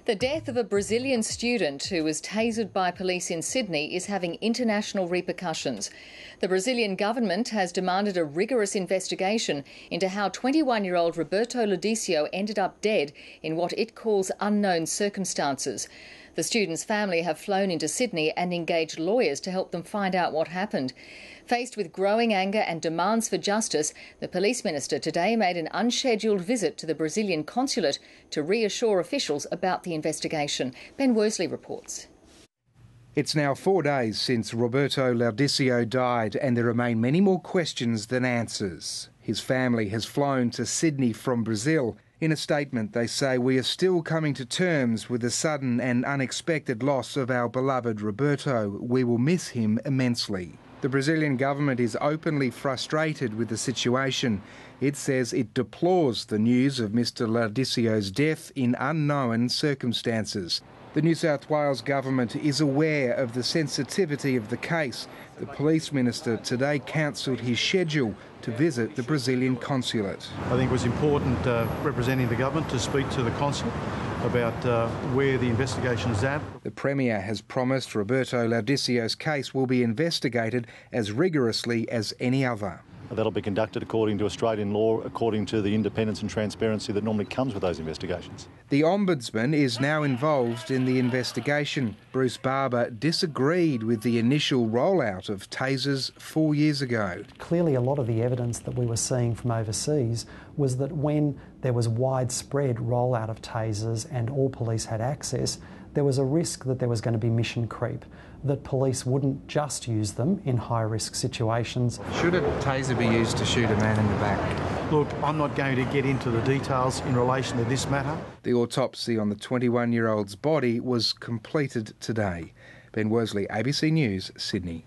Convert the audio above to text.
The death of a Brazilian student who was tasered by police in Sydney is having international repercussions. The Brazilian government has demanded a rigorous investigation into how 21-year-old Roberto Laudicio ended up dead in what it calls unknown circumstances. The student's family have flown into Sydney and engaged lawyers to help them find out what happened. Faced with growing anger and demands for justice, the police minister today made an unscheduled visit to the Brazilian consulate to reassure officials about the investigation. Ben Worsley reports. It's now 4 days since Roberto Laudicio died, and there remain many more questions than answers. His family has flown to Sydney from Brazil. In a statement, they say, "We are still coming to terms with the sudden and unexpected loss of our beloved Roberto. We will miss him immensely." The Brazilian government is openly frustrated with the situation. It says it deplores the news of Mr Laudicio's death in unknown circumstances. The New South Wales government is aware of the sensitivity of the case. The police minister today cancelled his schedule to visit the Brazilian consulate. I think it was important, representing the government, to speak to the consul about where the investigation is at. The Premier has promised Roberto Laudicio's case will be investigated as rigorously as any other. That'll be conducted according to Australian law, according to the independence and transparency that normally comes with those investigations. The Ombudsman is now involved in the investigation. Bruce Barber disagreed with the initial rollout of tasers 4 years ago. Clearly, a lot of the evidence that we were seeing from overseas was that when there was widespread rollout of tasers and all police had access, there was a risk that there was going to be mission creep, that police wouldn't just use them in high-risk situations. Should a taser be used to shoot a man in the back? Look, I'm not going to get into the details in relation to this matter. The autopsy on the 21-year-old's body was completed today. Ben Worsley, ABC News, Sydney.